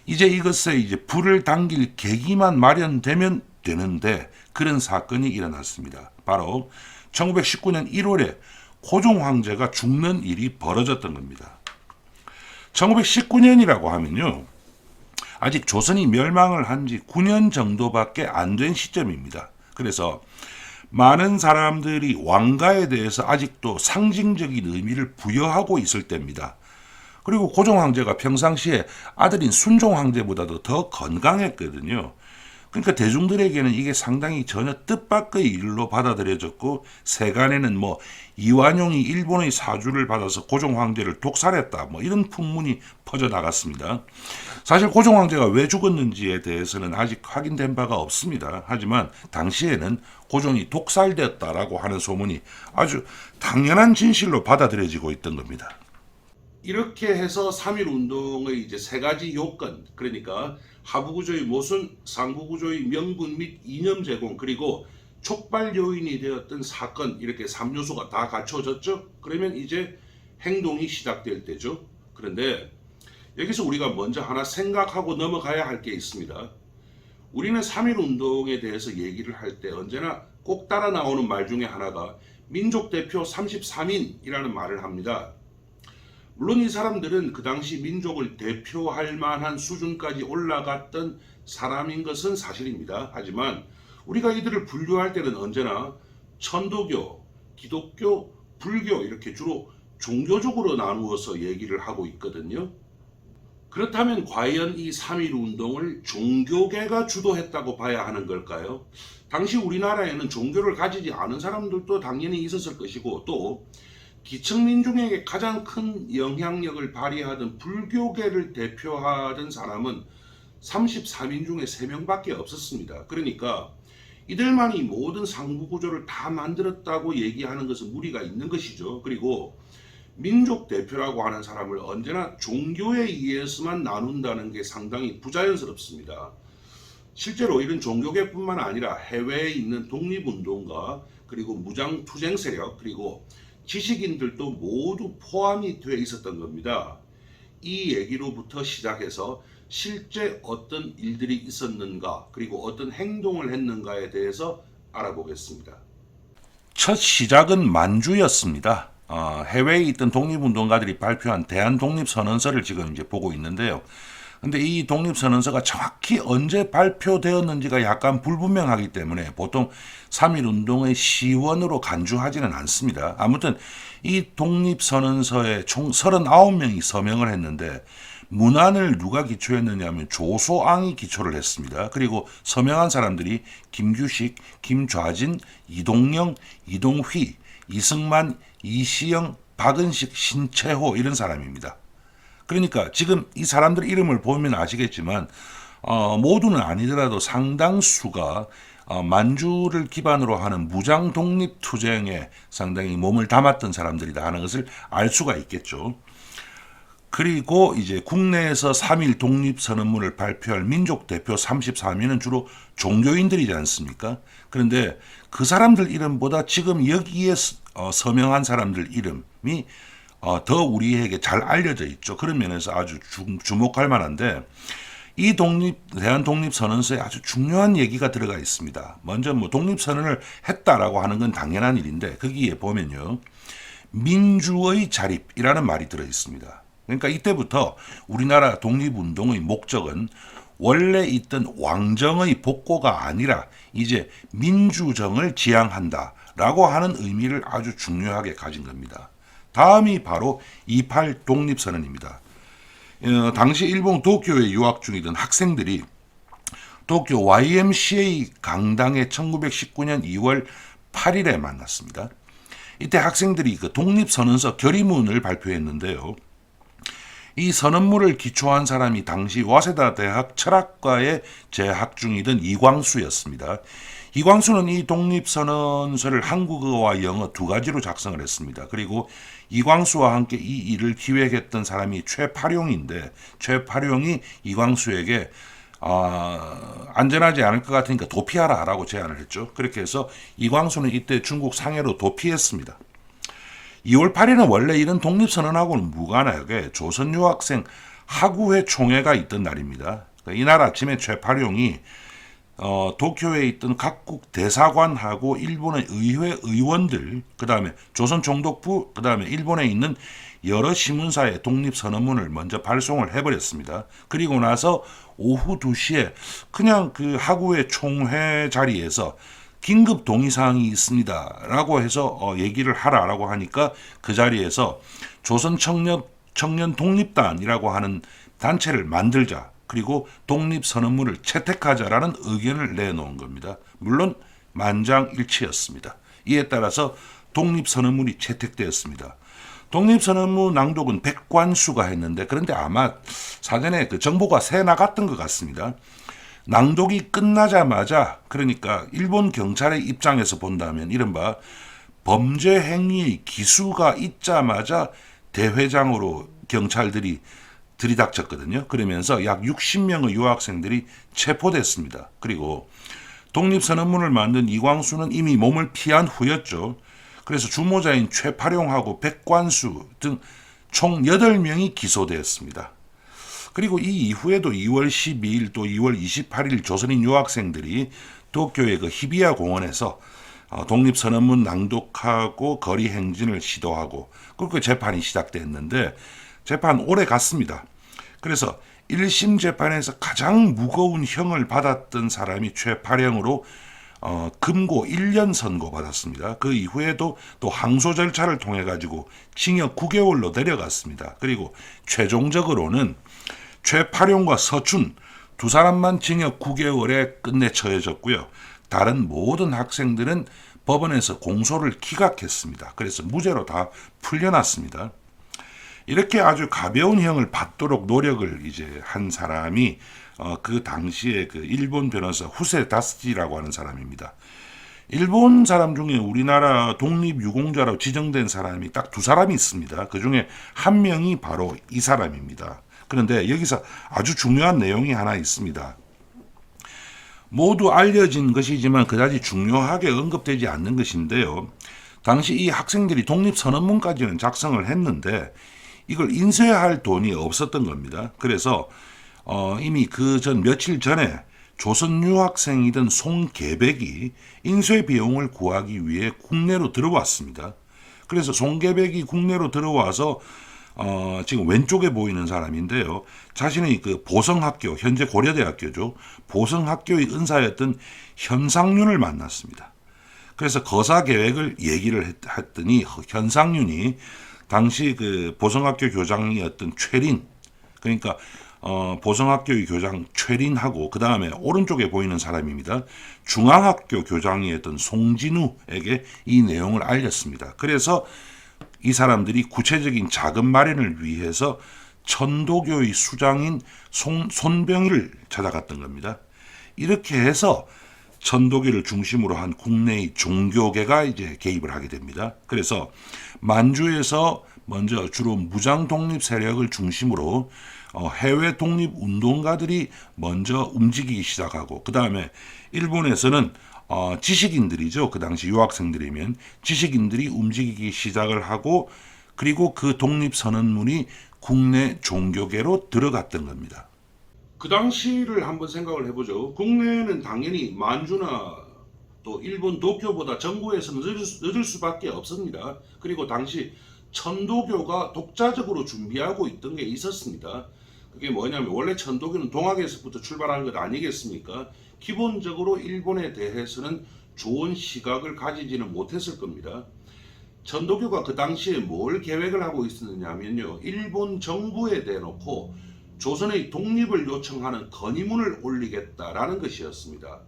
이제 이것에 이제 불을 당길 계기만 마련되면 되는데 그런 사건이 일어났습니다. 바로 1919년 1월에 고종 황제가 죽는 일이 벌어졌던 겁니다. 1919년이라고 하면요, 아직 조선이 멸망을 한 지 9년 정도밖에 안 된 시점입니다. 그래서 많은 사람들이 왕가에 대해서 아직도 상징적인 의미를 부여하고 있을 때입니다. 그리고 고종 황제가 평상시에 아들인 순종 황제보다도 더 건강했거든요. 그러니까 대중들에게는 이게 상당히 전혀 뜻밖의 일로 받아들여졌고, 세간에는 이완용이 일본의 사주를 받아서 고종 황제를 독살했다 이런 풍문이 퍼져나갔습니다. 사실 고종 황제가 왜 죽었는지에 대해서는 아직 확인된 바가 없습니다. 하지만 당시에는 고종이 독살되었다라고 하는 소문이 아주 당연한 진실로 받아들여지고 있던 겁니다. 이렇게 해서 3.1 운동의 이제 세 가지 요건, 그러니까 하부구조의 모순, 상부구조의 명분 및 이념 제공, 그리고 촉발 요인이 되었던 사건, 이렇게 3요소가 다 갖춰졌죠. 그러면 이제 행동이 시작될 때죠. 그런데 여기서 우리가 먼저 하나 생각하고 넘어가야 할 게 있습니다. 우리는 3.1 운동에 대해서 얘기를 할 때 언제나 꼭 따라 나오는 말 중에 하나가 민족대표 33인이라는 말을 합니다. 물론 이 사람들은 그 당시 민족을 대표할 만한 수준까지 올라갔던 사람인 것은 사실입니다. 하지만 우리가 이들을 분류할 때는 언제나 천도교, 기독교, 불교 이렇게 주로 종교적으로 나누어서 얘기를 하고 있거든요. 그렇다면 과연 이 3.1 운동을 종교계가 주도했다고 봐야 하는 걸까요? 당시 우리나라에는 종교를 가지지 않은 사람들도 당연히 있었을 것이고, 또 기층민중에게 가장 큰 영향력을 발휘하던 불교계를 대표하던 사람은 33인 중에 3명밖에 없었습니다. 그러니까 이들만이 모든 상부구조를 다 만들었다고 얘기하는 것은 무리가 있는 것이죠. 그리고 민족 대표라고 하는 사람을 언제나 종교에 의해서만 나눈다는 게 상당히 부자연스럽습니다. 실제로 이런 종교계뿐만 아니라 해외에 있는 독립운동가, 그리고 무장투쟁 세력, 그리고 지식인들도 모두 포함이 되어 있었던 겁니다. 이 얘기로부터 시작해서 실제 어떤 일들이 있었는가, 그리고 어떤 행동을 했는가에 대해서 알아보겠습니다. 첫 시작은 만주였습니다. 해외에 있던 독립운동가들이 발표한 대한독립선언서를 지금 이제 보고 있는데요. 근데 이 독립선언서가 정확히 언제 발표되었는지가 약간 불분명하기 때문에 보통 3.1 운동의 시원으로 간주하지는 않습니다. 아무튼 이 독립선언서에 총 39명이 서명을 했는데 문안을 누가 기초했느냐 하면 조소앙이 기초를 했습니다. 그리고 서명한 사람들이 김규식, 김좌진, 이동영, 이동휘, 이승만, 이시영, 박은식, 신채호 이런 사람입니다. 그러니까 지금 이 사람들 이름을 보면 아시겠지만 모두는 아니더라도 상당수가 만주를 기반으로 하는 무장 독립 투쟁에 상당히 몸을 담았던 사람들이다 하는 것을 알 수가 있겠죠. 그리고 이제 국내에서 3.1 독립선언문을 발표할 민족 대표 34명은 주로 종교인들이지 않습니까? 그런데 그 사람들 이름보다 지금 여기에 서명한 사람들 이름이 더 우리에게 잘 알려져 있죠. 그런 면에서 아주 주목할 만한데 이 대한 독립선언서에 아주 중요한 얘기가 들어가 있습니다. 먼저 뭐 독립선언을 했다라고 하는 건 당연한 일인데 거기에 보면요. 민주의 자립이라는 말이 들어 있습니다. 그러니까 이때부터 우리나라 독립운동의 목적은 원래 있던 왕정의 복고가 아니라 이제 민주정을 지향한다라고 하는 의미를 아주 중요하게 가진 겁니다. 다음이 바로 28 독립선언입니다. 당시 일본 도쿄에 유학 중이던 학생들이 도쿄 YMCA 강당에 1919년 2월 8일에 만났습니다. 이때 학생들이 그 독립선언서 결의문을 발표했는데요. 이 선언문을 기초한 사람이 당시 와세다 대학 철학과에 재학 중이던 이광수였습니다. 이광수는 이 독립선언서를 한국어와 영어 두 가지로 작성을 했습니다. 그리고 이광수와 함께 이 일을 기획했던 사람이 최파룡인데 최파룡이 이광수에게 안전하지 않을 것 같으니까 도피하라 라고 제안을 했죠. 그렇게 해서 이광수는 이때 중국 상해로 도피했습니다. 2월 8일은 원래 이런 독립선언하고는 무관하게 조선 유학생 하구회 총회가 있던 날입니다. 이날 아침에 최파룡이 도쿄에 있던 각국 대사관하고 일본의 의회 의원들, 그 다음에 조선 총독부, 그 다음에 일본에 있는 여러 신문사에 독립선언문을 먼저 발송을 해버렸습니다. 그리고 나서 오후 2시에 그냥 그 하구회 총회 자리에서 긴급 동의사항이 있습니다 라고 해서 얘기를 하라라고 하니까 그 자리에서 조선 청년 독립단이라고 하는 단체를 만들자, 그리고 독립선언문을 채택하자라는 의견을 내놓은 겁니다. 물론 만장일치였습니다. 이에 따라서 독립선언문이 채택되었습니다. 독립선언문 낭독은 백관수가 했는데 그런데 아마 사전에 그 정보가 새 나갔던 것 같습니다. 낭독이 끝나자마자, 그러니까 일본 경찰의 입장에서 본다면 이른바 범죄 행위의 기수가 있자마자 대회장으로 경찰들이 들이닥쳤거든요. 그러면서 약 60명의 유학생들이 체포됐습니다. 그리고 독립선언문을 만든 이광수는 이미 몸을 피한 후였죠. 그래서 주모자인 최파룡하고 백관수 등 총 8명이 기소되었습니다. 그리고 이 이후에도 2월 12일 또 2월 28일 조선인 유학생들이 도쿄의 그 히비야 공원에서 독립선언문 낭독하고 거리 행진을 시도하고 그렇게 재판이 시작됐는데 재판 오래 갔습니다. 그래서 1심 재판에서 가장 무거운 형을 받았던 사람이 최파령으로 금고 1년 선고받았습니다. 그 이후에도 또 항소 절차를 통해 가지고 징역 9개월로 내려갔습니다. 그리고 최종적으로는 최파룡과 서춘 두 사람만 징역 9개월에 끝내 처해졌고요. 다른 모든 학생들은 법원에서 공소를 기각했습니다. 그래서 무죄로 다 풀려났습니다. 이렇게 아주 가벼운 형을 받도록 노력을 이제 한 사람이 그 당시에 그 일본 변호사 후세 다스지라고 하는 사람입니다. 일본 사람 중에 우리나라 독립유공자로 지정된 사람이 딱 2사람이 있습니다. 그 중에 한 명이 바로 이 사람입니다. 그런데 여기서 아주 중요한 내용이 하나 있습니다. 모두 알려진 것이지만 그다지 중요하게 언급되지 않는 것인데요. 당시 이 학생들이 독립선언문까지는 작성을 했는데 이걸 인쇄할 돈이 없었던 겁니다. 그래서 이미 그 전 며칠 전에 조선 유학생이던 송계백이 인쇄 비용을 구하기 위해 국내로 들어왔습니다. 그래서 송계백이 국내로 들어와서 지금 왼쪽에 보이는 사람인데요. 자신의 그 보성학교, 현재 고려대학교죠. 보성학교의 은사였던 현상윤을 만났습니다. 그래서 거사 계획을 얘기를 했더니 현상윤이 당시 그 보성학교 교장이었던 최린, 그러니까 보성학교의 교장 최린하고 그 다음에 오른쪽에 보이는 사람입니다. 중앙학교 교장이었던 송진우에게 이 내용을 알렸습니다. 그래서 이 사람들이 구체적인 자금 마련을 위해서 천도교의 수장인 손병희를 찾아갔던 겁니다. 이렇게 해서 천도교를 중심으로 한 국내의 종교계가 이제 개입을 하게 됩니다. 그래서 만주에서 먼저 주로 무장 독립 세력을 중심으로 해외 독립 운동가들이 먼저 움직이기 시작하고, 그 다음에 일본에서는 지식인들이죠. 그 당시 유학생들이면 지식인들이 움직이기 시작을 하고, 그리고 그 독립 선언문이 국내 종교계로 들어갔던 겁니다. 그 당시를 한번 생각을 해보죠. 국내는 당연히 만주나 또 일본 도쿄보다 정부에서는 늦을 수밖에 없습니다. 그리고 당시 천도교가 독자적으로 준비하고 있던 게 있었습니다. 그게 뭐냐면 원래 천도교는 동학에서부터 출발한 것 아니겠습니까? 기본적으로 일본에 대해서는 좋은 시각을 가지지는 못했을 겁니다. 천도교가 그 당시에 뭘 계획을 하고 있었느냐면요, 일본 정부에 대놓고 조선의 독립을 요청하는 건의문을 올리겠다라는 것이었습니다.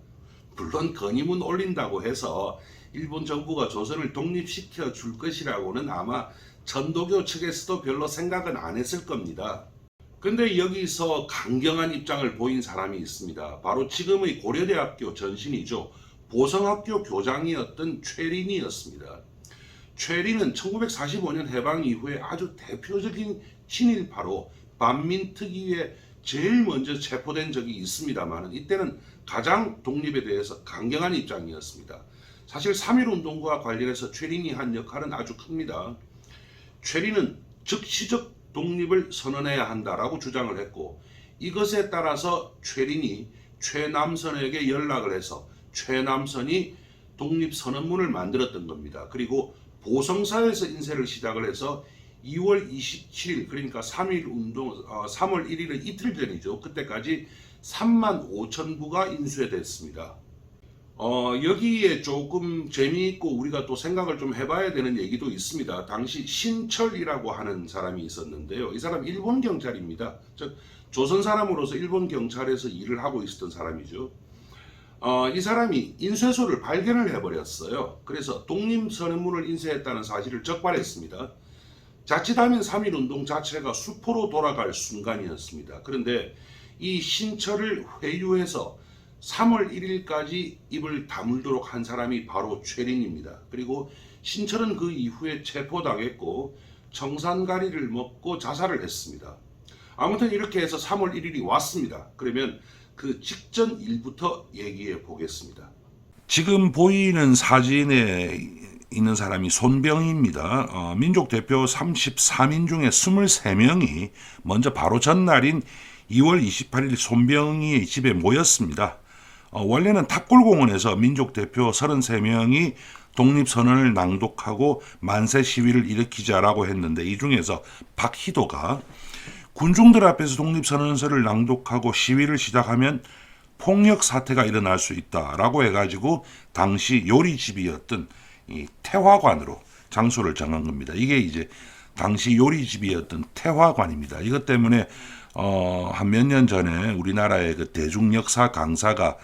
물론 건의문 올린다고 해서 일본 정부가 조선을 독립시켜 줄 것이라고는 아마 천도교 측에서도 별로 생각은 안 했을 겁니다. 근데 여기서 강경한 입장을 보인 사람이 있습니다. 바로 지금의 고려대학교 전신이죠. 보성학교 교장이었던 최린이었습니다. 최린은 1945년 해방 이후에 아주 대표적인 친일파로 반민특위에 제일 먼저 체포된 적이 있습니다만, 이때는 가장 독립에 대해서 강경한 입장이었습니다. 사실 3.1운동과 관련해서 최린이 한 역할은 아주 큽니다. 최린은 즉시적 독립을 선언해야 한다라고 주장을 했고, 이것에 따라서 최린이 최남선에게 연락을 해서 최남선이 독립선언문을 만들었던 겁니다. 그리고 보성사에서 인쇄를 시작을 해서 2월 27일, 그러니까 3.1운동 3월 1일은 이틀 전이죠. 그때까지 3만 5천 부가 인쇄됐습니다. 여기에 조금 재미있고 우리가 또 생각을 좀 해봐야 되는 얘기도 있습니다. 당시 신철이라고 하는 사람이 있었는데요. 이 사람 일본 경찰입니다. 즉 조선 사람으로서 일본 경찰에서 일을 하고 있었던 사람이죠. 이 사람이 인쇄소를 발견을 해버렸어요. 그래서 독립선언문을 인쇄했다는 사실을 적발했습니다. 자칫하면 3.1운동 자체가 수포로 돌아갈 순간이었습니다. 그런데 이 신철을 회유해서 3월 1일까지 입을 다물도록 한 사람이 바로 최린입니다. 그리고 신철은 그 이후에 체포당했고 청산가리를 먹고 자살을 했습니다. 아무튼 이렇게 해서 3월 1일이 왔습니다. 그러면 그 직전 일부터 얘기해 보겠습니다. 지금 보이는 사진에 있는 사람이 손병희입니다. 민족 대표 33인 중에 23명이 먼저 바로 전날인 2월 28일 손병희의 집에 모였습니다. 원래는 탑골공원에서 민족 대표 33명이 독립선언을 낭독하고 만세 시위를 일으키자라고 했는데, 이 중에서 박희도가 군중들 앞에서 독립선언서를 낭독하고 시위를 시작하면 폭력 사태가 일어날 수 있다라고 해가지고 당시 요리집이었던 이 태화관으로 장소를 정한 겁니다. 이게 이제 당시 요리집이었던 태화관입니다. 이것 때문에 한 몇 년 전에 우리나라의 그 대중역사 강사가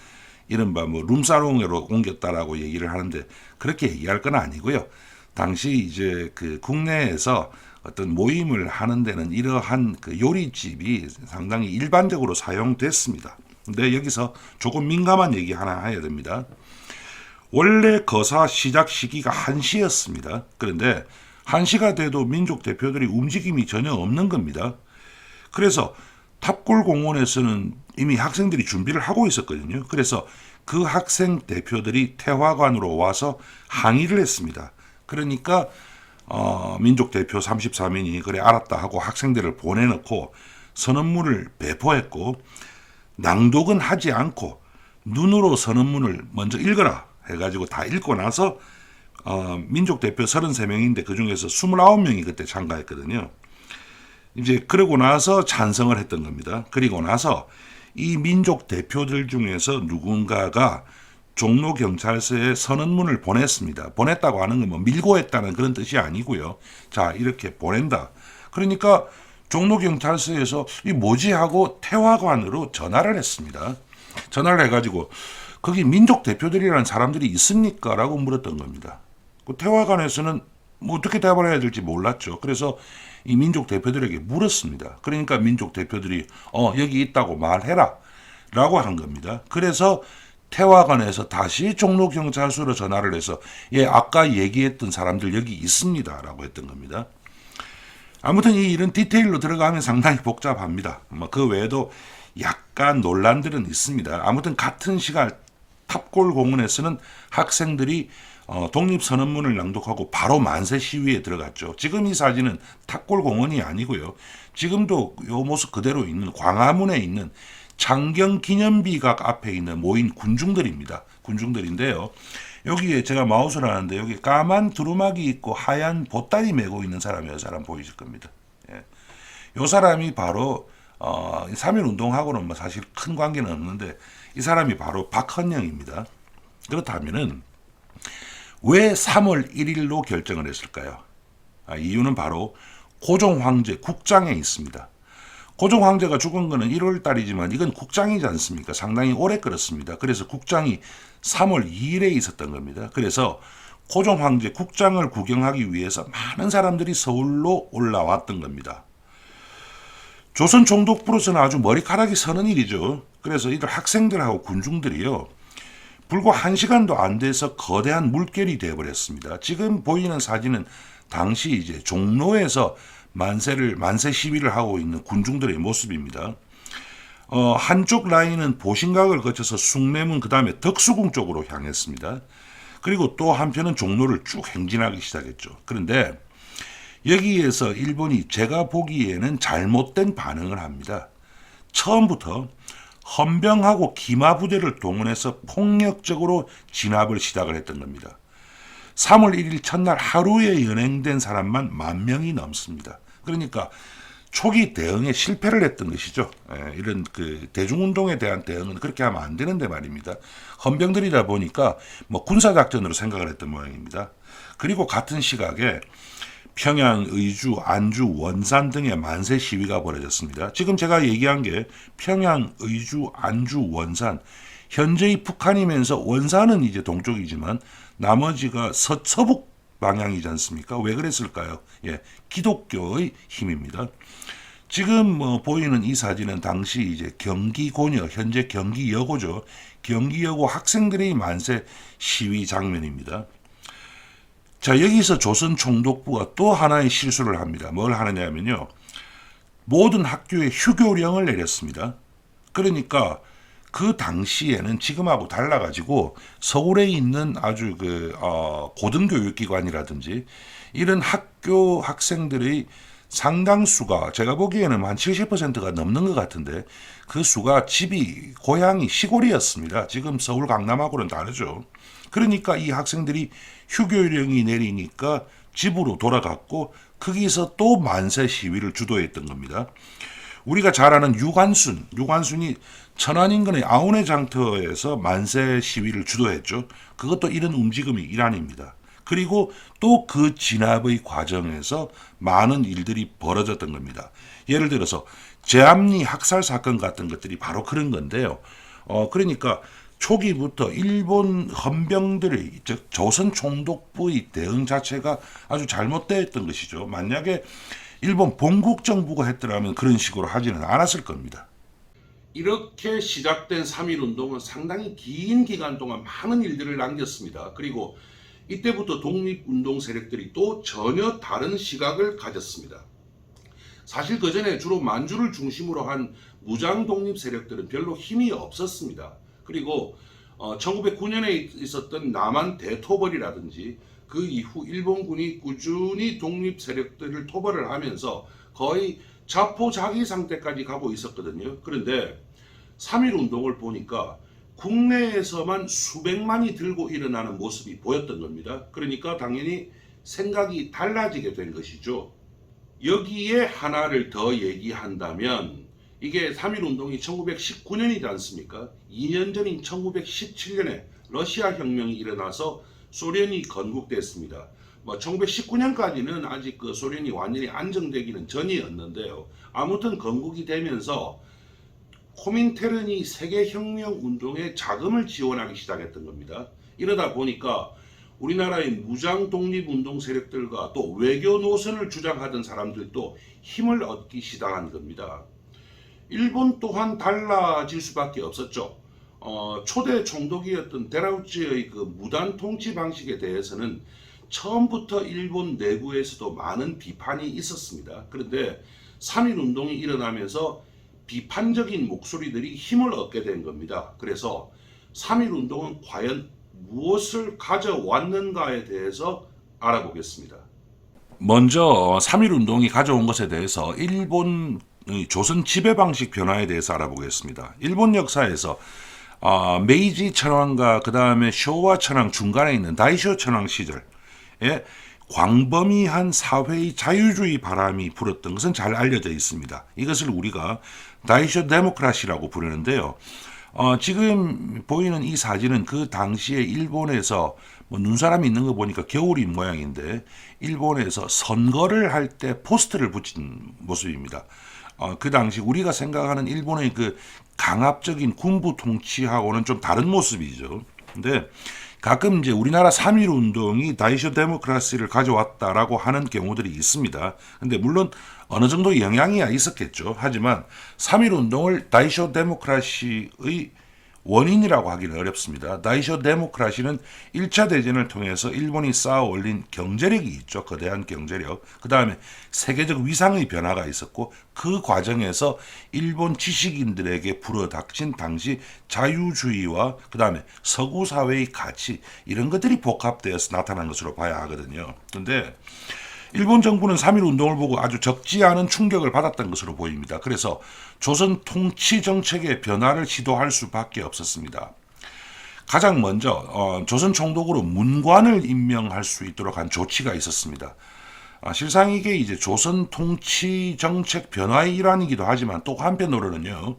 이른바 뭐 룸사롱으로 옮겼다라고 얘기를 하는데, 그렇게 얘기할 건 아니고요. 당시 이제 그 국내에서 어떤 모임을 하는 데는 이러한 그 요리집이 상당히 일반적으로 사용됐습니다. 근데 여기서 조금 민감한 얘기 하나 해야 됩니다. 원래 거사 시작 시기가 1시였습니다. 그런데 1시가 돼도 민족 대표들이 움직임이 전혀 없는 겁니다. 그래서 탑골공원에서는 이미 학생들이 준비를 하고 있었거든요. 그래서 그 학생 대표들이 태화관으로 와서 항의를 했습니다. 그러니까 민족 대표 33인이 그래 알았다 하고 학생들을 보내놓고 선언문을 배포했고, 낭독은 하지 않고 눈으로 선언문을 먼저 읽어라 해가지고 다 읽고 나서 민족 대표 33명인데 그중에서 29명이 그때 참가했거든요. 이제 그러고 나서 찬성을 했던 겁니다. 그리고 나서 이 민족 대표들 중에서 누군가가 종로경찰서에 선언문을 보냈습니다. 보냈다고 하는 건 뭐 밀고 했다는 그런 뜻이 아니고요. 자, 이렇게 보낸다. 그러니까 종로경찰서에서 이 뭐지 하고 태화관으로 전화를 했습니다. 전화를 해가지고 거기 민족 대표들이라는 사람들이 있습니까? 라고 물었던 겁니다. 그 태화관에서는 뭐 어떻게 대답을 해야 될지 몰랐죠. 그래서 이 민족 대표들에게 물었습니다. 그러니까 민족 대표들이 여기 있다고 말해라 라고 한 겁니다. 그래서 태화관에서 다시 종로경찰서로 전화를 해서 예, 아까 얘기했던 사람들 여기 있습니다 라고 했던 겁니다. 아무튼 이 일은 디테일로 들어가면 상당히 복잡합니다. 그 외에도 약간 논란들은 있습니다. 아무튼 같은 시간 탑골 공원에서는 학생들이 독립선언문을 낭독하고 바로 만세 시위에 들어갔죠. 지금 이 사진은 탑골 공원이 아니고요. 지금도 이 모습 그대로 있는 광화문에 있는 장경기념비각 앞에 있는 모인 군중들입니다. 군중들인데요. 여기에 제가 마우스를 하는데 여기 까만 두루마기 있고 하얀 보따리 메고 있는 사람이 사람 보이실 겁니다. 예. 이 사람이 바로 3.1 운동하고는 뭐 사실 큰 관계는 없는데 이 사람이 바로 박헌영입니다. 그렇다면은 왜 3월 1일로 결정을 했을까요? 이유는 바로 고종 황제 국장에 있습니다. 고종 황제가 죽은 거는 1월 달이지만 이건 국장이지 않습니까? 상당히 오래 끌었습니다. 그래서 국장이 3월 2일에 있었던 겁니다. 그래서 고종 황제 국장을 구경하기 위해서 많은 사람들이 서울로 올라왔던 겁니다. 조선 총독부로서는 아주 머리카락이 서는 일이죠. 그래서 이들 학생들하고 군중들이요. 불과 1시간도 안 돼서 거대한 물결이 되어버렸습니다. 지금 보이는 사진은 당시 이제 종로에서 만세 시위를 하고 있는 군중들의 모습입니다. 한쪽 라인은 보신각을 거쳐서 숭례문 그 다음에 덕수궁 쪽으로 향했습니다. 그리고 또 한편은 종로를 쭉 행진하기 시작했죠. 그런데 여기에서 일본이 제가 보기에는 잘못된 반응을 합니다. 처음부터 헌병하고 기마부대를 동원해서 폭력적으로 진압을 시작을 했던 겁니다. 3월 1일 첫날 하루에 연행된 사람만 10,000명이 넘습니다. 그러니까 초기 대응에 실패를 했던 것이죠. 이런 그 대중운동에 대한 대응은 그렇게 하면 안 되는데 말입니다. 헌병들이다 보니까 뭐 군사작전으로 생각을 했던 모양입니다. 그리고 같은 시각에 평양, 의주, 안주, 원산 등의 만세 시위가 벌어졌습니다. 지금 제가 얘기한 게 평양, 의주, 안주, 원산. 현재의 북한이면서 원산은 이제 동쪽이지만 나머지가 서북 방향이지 않습니까? 왜 그랬을까요? 예, 기독교의 힘입니다. 지금 보이는 이 사진은 당시 이제 경기고녀, 현재 경기여고죠. 경기여고 학생들의 만세 시위 장면입니다. 자, 여기서 조선 총독부가 또 하나의 실수를 합니다. 뭘 하느냐면요. 모든 학교에 휴교령을 내렸습니다. 그러니까 그 당시에는 지금하고 달라가지고 서울에 있는 아주 고등교육기관이라든지 이런 학교 학생들의 상당수가 제가 보기에는 한 70%가 넘는 것 같은데 그 수가 고향이 시골이었습니다. 지금 서울 강남하고는 다르죠. 그러니까 이 학생들이 휴교령이 내리니까 집으로 돌아갔고 거기서 또 만세 시위를 주도했던 겁니다. 우리가 잘 아는 유관순이 천안인근의 아우네 장터에서 만세 시위를 주도했죠. 그것도 이런 움직임이 일환입니다. 그리고 또 그 진압의 과정에서 많은 일들이 벌어졌던 겁니다. 예를 들어서 제암리 학살 사건 같은 것들이 바로 그런 건데요. 그러니까 초기부터 일본 헌병들의 즉 조선 총독부의 대응 자체가 아주 잘못되었던 것이죠. 만약에 일본 본국 정부가 했더라면 그런 식으로 하지는 않았을 겁니다. 이렇게 시작된 3.1 운동은 상당히 긴 기간 동안 많은 일들을 남겼습니다. 그리고 이때부터 독립운동 세력들이 또 전혀 다른 시각을 가졌습니다. 사실 그 전에 주로 만주를 중심으로 한 무장 독립 세력들은 별로 힘이 없었습니다. 그리고 1909년에 있었던 남한 대토벌이라든지 그 이후 일본군이 꾸준히 독립 세력들을 토벌을 하면서 거의 자포자기 상태까지 가고 있었거든요. 그런데 3.1 운동을 보니까 국내에서만 수백만이 들고 일어나는 모습이 보였던 겁니다. 그러니까 당연히 생각이 달라지게 된 것이죠. 여기에 하나를 더 얘기한다면 이게 3.1 운동이 1919년이지 않습니까? 2년 전인 1917년에 러시아 혁명이 일어나서 소련이 건국됐습니다. 뭐 1919년까지는 아직 그 소련이 완전히 안정되기는 전이었는데요. 아무튼 건국이 되면서 코민테른이 세계혁명 운동에 자금을 지원하기 시작했던 겁니다. 이러다 보니까 우리나라의 무장 독립운동 세력들과 또 외교 노선을 주장하던 사람들도 힘을 얻기 시작한 겁니다. 일본 또한 달라질 수밖에 없었죠. 초대 총독이었던 데라우치의 그 무단 통치 방식에 대해서는 처음부터 일본 내부에서도 많은 비판이 있었습니다. 그런데 3.1 운동이 일어나면서 비판적인 목소리들이 힘을 얻게 된 겁니다. 그래서 3.1 운동은 과연 무엇을 가져왔는가에 대해서 알아보겠습니다. 먼저 3.1 운동이 가져온 것에 대해서 일본의 조선 지배 방식 변화에 대해서 알아보겠습니다. 일본 역사에서 메이지 천황과 그 다음에 쇼와 천황 중간에 있는 다이쇼 천황 시절에 광범위한 사회의 자유주의 바람이 불었던 것은 잘 알려져 있습니다. 이것을 우리가 다이쇼 데모크라시라고 부르는데요. 지금 보이는 이 사진은 그 당시에 일본에서 뭐 눈사람이 있는 거 보니까 겨울인 모양인데 일본에서 선거를 할 때 포스터를 붙인 모습입니다. 그 당시 우리가 생각하는 일본의 그 강압적인 군부 통치하고는 좀 다른 모습이죠. 근데 가끔 이제 우리나라 3.1 운동이 다이쇼 데모크라시를 가져왔다라고 하는 경우들이 있습니다. 근데 물론 어느 정도 영향이 있었겠죠. 하지만 3.1 운동을 다이쇼 데모크라시의 원인이라고 하기는 어렵습니다. 다이쇼 데모크라시는 1차 대전을 통해서 일본이 쌓아 올린 경제력이 있죠. 거대한 경제력. 그 다음에 세계적 위상의 변화가 있었고 그 과정에서 일본 지식인들에게 불어닥친 당시 자유주의와 그 다음에 서구 사회의 가치 이런 것들이 복합되어서 나타난 것으로 봐야 하거든요. 그런데 일본 정부는 3.1 운동을 보고 아주 적지 않은 충격을 받았던 것으로 보입니다. 그래서 조선 통치 정책의 변화를 시도할 수밖에 없었습니다. 가장 먼저 조선 총독으로 문관을 임명할 수 있도록 한 조치가 있었습니다. 실상 이게 이제 조선 통치 정책 변화의 일환이기도 하지만 또 한편으로는요.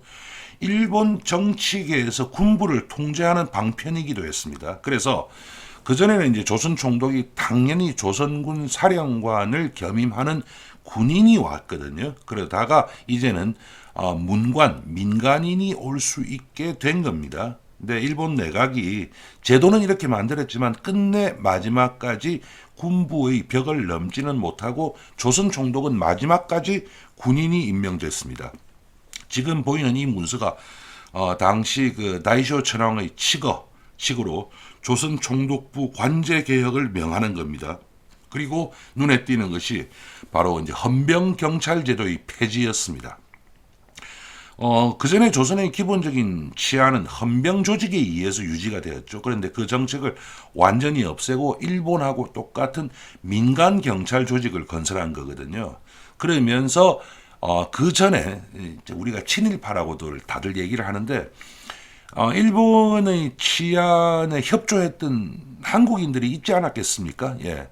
일본 정치계에서 군부를 통제하는 방편이기도 했습니다. 그래서 그전에는 이제 조선 총독이 당연히 조선군 사령관을 겸임하는 군인이 왔거든요. 그러다가 이제는 문관, 민간인이 올 수 있게 된 겁니다. 근데 일본 내각이 제도는 이렇게 만들었지만 끝내 마지막까지 군부의 벽을 넘지는 못하고 조선 총독은 마지막까지 군인이 임명됐습니다. 지금 보이는 이 문서가 당시 그 다이쇼 천황의 칙으로 조선 총독부 관제 개혁을 명하는 겁니다. 그리고 눈에 띄는 것이 바로 이제 헌병 경찰 제도의 폐지였습니다. 그 전에 조선의 기본적인 치안은 헌병 조직에 의해서 유지가 되었죠. 그런데 그 정책을 완전히 없애고 일본하고 똑같은 민간 경찰 조직을 건설한 거거든요. 그러면서 그 전에 우리가 친일파라고들 다들 얘기를 하는데 일본의 치안에 협조했던 한국인들이 있지 않았겠습니까? 예.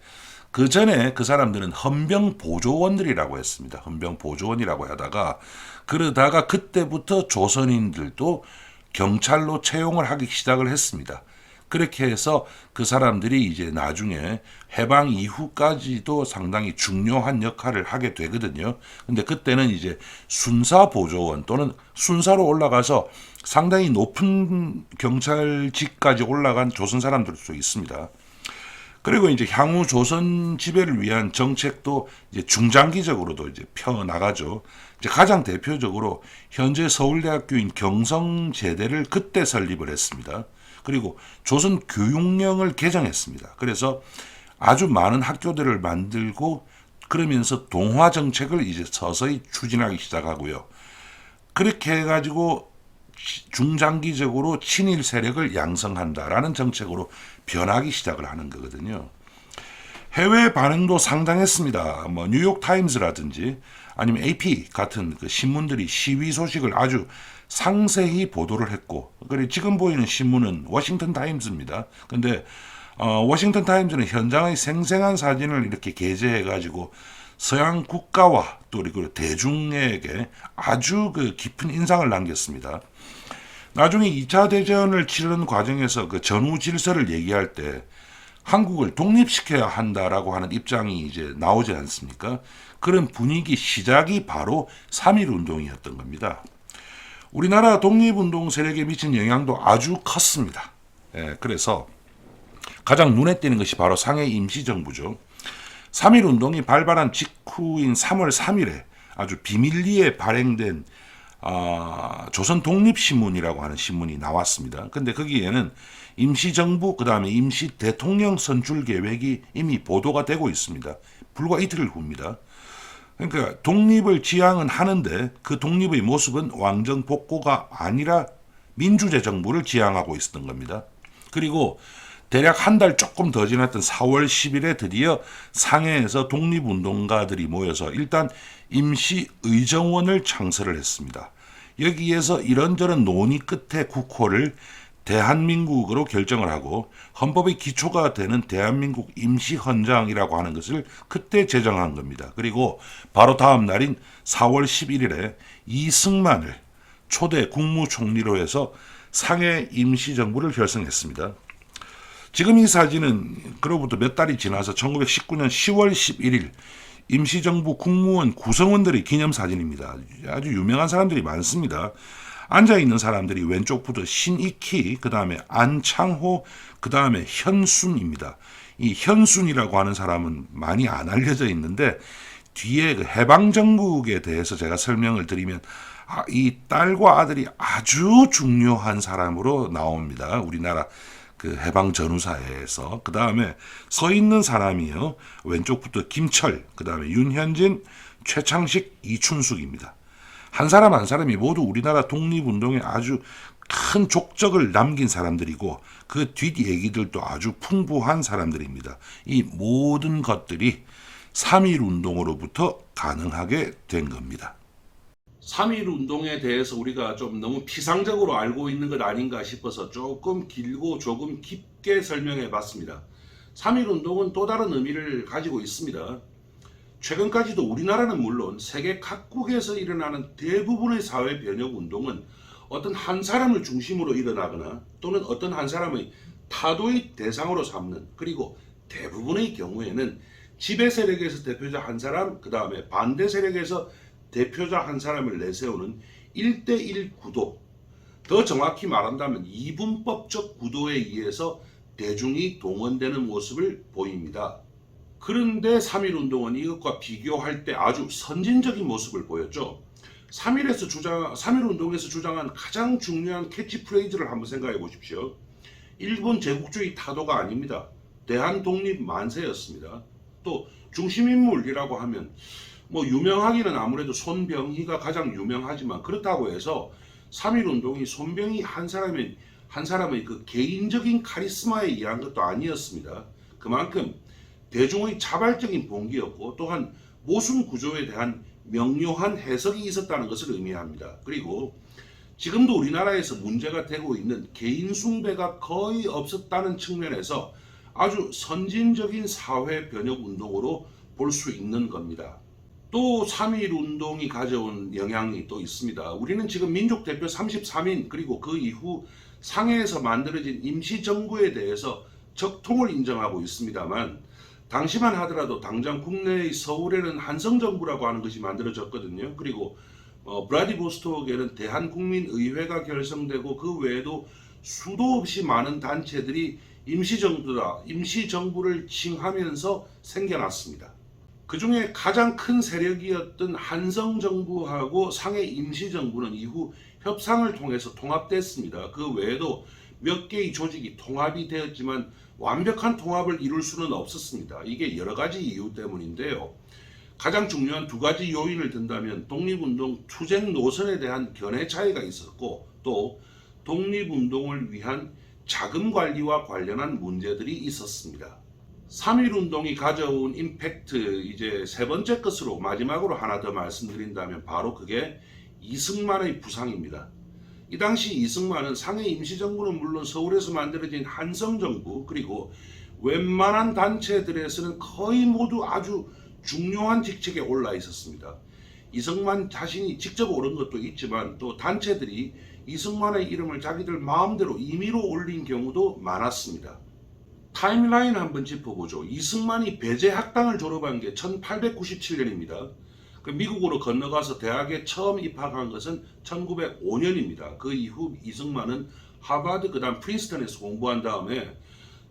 그 전에 그 사람들은 헌병 보조원들이라고 했습니다. 헌병 보조원이라고 하다가 그러다가 그때부터 조선인들도 경찰로 채용을 하기 시작을 했습니다. 그렇게 해서 그 사람들이 이제 나중에 해방 이후까지도 상당히 중요한 역할을 하게 되거든요. 근데 그때는 이제 순사 보조원 또는 순사로 올라가서 상당히 높은 경찰직까지 올라간 조선 사람들도 있습니다. 그리고 이제 향후 조선 지배를 위한 정책도 이제 중장기적으로도 이제 펴 나가죠. 이제 가장 대표적으로 현재 서울대학교인 경성제대를 그때 설립을 했습니다. 그리고 조선 교육령을 개정했습니다. 그래서 아주 많은 학교들을 만들고 그러면서 동화 정책을 이제 서서히 추진하기 시작하고요. 그렇게 해가지고 중장기적으로 친일 세력을 양성한다라는 정책으로 변하기 시작을 하는 거거든요. 해외 반응도 상당했습니다. 뭐 뉴욕 타임스라든지 아니면 AP 같은 그 신문들이 시위 소식을 아주 상세히 보도를 했고, 그리고 지금 보이는 신문은 워싱턴 타임스입니다. 근데 워싱턴 타임스는 현장의 생생한 사진을 이렇게 게재해가지고 서양 국가와 또 그리고 대중에게 아주 그 깊은 인상을 남겼습니다. 나중에 2차 대전을 치르는 과정에서 그 전후 질서를 얘기할 때 한국을 독립시켜야 한다라고 하는 입장이 이제 나오지 않습니까? 그런 분위기 시작이 바로 3.1 운동이었던 겁니다. 우리나라 독립운동 세력에 미친 영향도 아주 컸습니다. 그래서 가장 눈에 띄는 것이 바로 상해 임시정부죠. 3.1 운동이 발발한 직후인 3월 3일에 아주 비밀리에 발행된 조선 독립신문이라고 하는 신문이 나왔습니다. 근데 거기에는 임시정부 그다음에 임시 대통령 선출 계획이 이미 보도가 되고 있습니다. 불과 이틀 후입니다. 그러니까 독립을 지향은 하는데 그 독립의 모습은 왕정 복고가 아니라 민주제 정부를 지향하고 있었던 겁니다. 그리고 대략 한 달 조금 더 지났던 4월 10일에 드디어 상해에서 독립운동가들이 모여서 일단 임시의정원을 창설을 했습니다. 여기에서 이런저런 논의 끝에 국호를 대한민국으로 결정을 하고 헌법의 기초가 되는 대한민국 임시헌장이라고 하는 것을 그때 제정한 겁니다. 그리고 바로 다음 날인 4월 11일에 이승만을 초대 국무총리로 해서 상해 임시정부를 결성했습니다. 지금 이 사진은 그로부터 몇 달이 지나서 1919년 10월 11일 임시정부 국무원 구성원들의 기념사진입니다. 아주 유명한 사람들이 많습니다. 앉아있는 사람들이 왼쪽부터 신익희, 그 다음에 안창호, 그 다음에 현순입니다. 이 현순이라고 하는 사람은 많이 안 알려져 있는데 뒤에 그 해방정국에 대해서 제가 설명을 드리면 이 딸과 아들이 아주 중요한 사람으로 나옵니다. 우리나라 그 해방 전후사에서. 그 다음에 서 있는 사람이요. 왼쪽부터 김철, 그 다음에 윤현진, 최창식, 이춘숙입니다. 한 사람 한 사람이 모두 우리나라 독립운동에 아주 큰 족적을 남긴 사람들이고 그 뒷 얘기들도 아주 풍부한 사람들입니다. 이 모든 것들이 3.1 운동으로부터 가능하게 된 겁니다. 3.1 운동에 대해서 우리가 좀 너무 피상적으로 알고 있는 것 아닌가 싶어서 조금 길고 조금 깊게 설명해 봤습니다. 3.1 운동은 또 다른 의미를 가지고 있습니다. 최근까지도 우리나라는 물론 세계 각국에서 일어나는 대부분의 사회 변혁 운동은 어떤 한 사람을 중심으로 일어나거나 또는 어떤 한 사람의 타도의 대상으로 삼는, 그리고 대부분의 경우에는 지배 세력에서 대표자 한 사람, 그 다음에 반대 세력에서 대표자 한 사람을 내세우는 1대1 구도, 더 정확히 말한다면 이분법적 구도에 의해서 대중이 동원되는 모습을 보입니다. 그런데 3.1 운동은 이것과 비교할 때 아주 선진적인 모습을 보였죠. 3.1 운동에서 주장한 가장 중요한 캐치프레이즈를 한번 생각해 보십시오. 일본 제국주의 타도가 아닙니다. 대한독립 만세였습니다. 또 중심인물이라고 하면 유명하기는 아무래도 손병희가 가장 유명하지만, 그렇다고 해서 3.1 운동이 손병희 한 사람의 그 개인적인 카리스마에 의한 것도 아니었습니다. 그만큼 대중의 자발적인 봉기였고 또한 모순 구조에 대한 명료한 해석이 있었다는 것을 의미합니다. 그리고 지금도 우리나라에서 문제가 되고 있는 개인 숭배가 거의 없었다는 측면에서 아주 선진적인 사회 변혁 운동으로 볼 수 있는 겁니다. 또 3.1 운동이 가져온 영향이 또 있습니다. 우리는 지금 민족 대표 33인 그리고 그 이후 상해에서 만들어진 임시정부에 대해서 적통을 인정하고 있습니다만, 당시만 하더라도 당장 국내의 서울에는 한성정부라고 하는 것이 만들어졌거든요. 그리고 브라디보스톡에는 대한국민의회가 결성되고 그 외에도 수도 없이 많은 단체들이 임시정부를 칭하면서 생겨났습니다. 그 중에 가장 큰 세력이었던 한성정부하고 상해 임시정부는 이후 협상을 통해서 통합됐습니다. 그 외에도 몇 개의 조직이 통합이 되었지만 완벽한 통합을 이룰 수는 없었습니다. 이게 여러 가지 이유 때문인데요. 가장 중요한 두 가지 요인을 든다면 독립운동 투쟁 노선에 대한 견해 차이가 있었고, 또 독립운동을 위한 자금 관리와 관련한 문제들이 있었습니다. 3.1 운동이 가져온 임팩트, 이제 세 번째 것으로 마지막으로 하나 더 말씀드린다면 바로 그게 이승만의 부상입니다. 이 당시 이승만은 상해 임시정부는 물론 서울에서 만들어진 한성정부 그리고 웬만한 단체들에서는 거의 모두 아주 중요한 직책에 올라 있었습니다. 이승만 자신이 직접 오른 것도 있지만 또 단체들이 이승만의 이름을 자기들 마음대로 임의로 올린 경우도 많았습니다. 타임라인 한번 짚어보죠. 이승만이 배제학당을 졸업한 게 1897년입니다. 미국으로 건너가서 대학에 처음 입학한 것은 1905년입니다. 그 이후 이승만은 하버드 그다음 프린스턴에서 공부한 다음에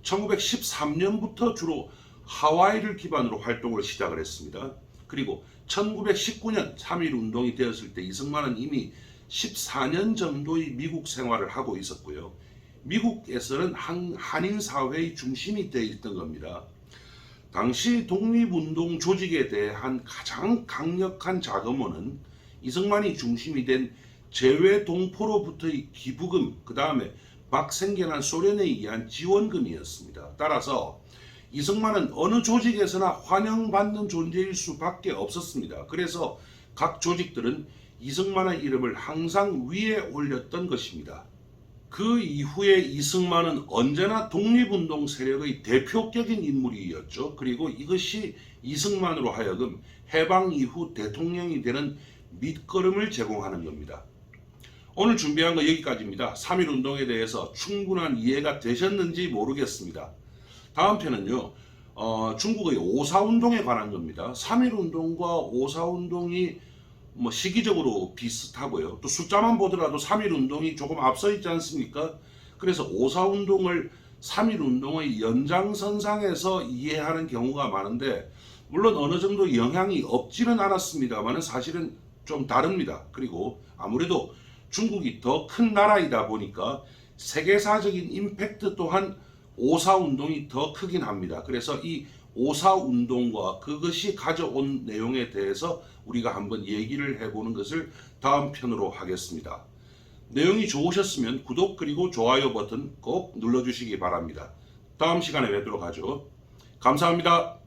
1913년부터 주로 하와이를 기반으로 활동을 시작을 했습니다. 그리고 1919년 3.1 운동이 되었을 때 이승만은 이미 14년 정도의 미국 생활을 하고 있었고요. 미국에서는 한인 사회의 중심이 되어 있던 겁니다. 당시 독립운동 조직에 대한 가장 강력한 자금원은 이승만이 중심이 된 재외동포로부터의 기부금, 그 다음에 막 생겨난 소련에 의한 지원금이었습니다. 따라서 이승만은 어느 조직에서나 환영받는 존재일 수밖에 없었습니다. 그래서 각 조직들은 이승만의 이름을 항상 위에 올렸던 것입니다. 그 이후에 이승만은 언제나 독립운동 세력의 대표격인 인물이었죠. 그리고 이것이 이승만으로 하여금 해방 이후 대통령이 되는 밑거름을 제공하는 겁니다. 오늘 준비한 거 여기까지입니다. 3.1 운동에 대해서 충분한 이해가 되셨는지 모르겠습니다. 다음 편은요. 중국의 5.4 운동에 관한 겁니다. 3.1 운동과 5.4 운동이 시기적으로 비슷하고요. 또 숫자만 보더라도 3.1 운동이 조금 앞서 있지 않습니까? 그래서 5.4 운동을 3.1 운동의 연장선상에서 이해하는 경우가 많은데 물론 어느 정도 영향이 없지는 않았습니다만 사실은 좀 다릅니다. 그리고 아무래도 중국이 더 큰 나라이다 보니까 세계사적인 임팩트 또한 5.4 운동이 더 크긴 합니다. 그래서 이 5.4 운동과 그것이 가져온 내용에 대해서 우리가 한번 얘기를 해보는 것을 다음 편으로 하겠습니다. 내용이 좋으셨으면 구독 그리고 좋아요 버튼 꼭 눌러주시기 바랍니다. 다음 시간에 뵙도록 하죠. 감사합니다.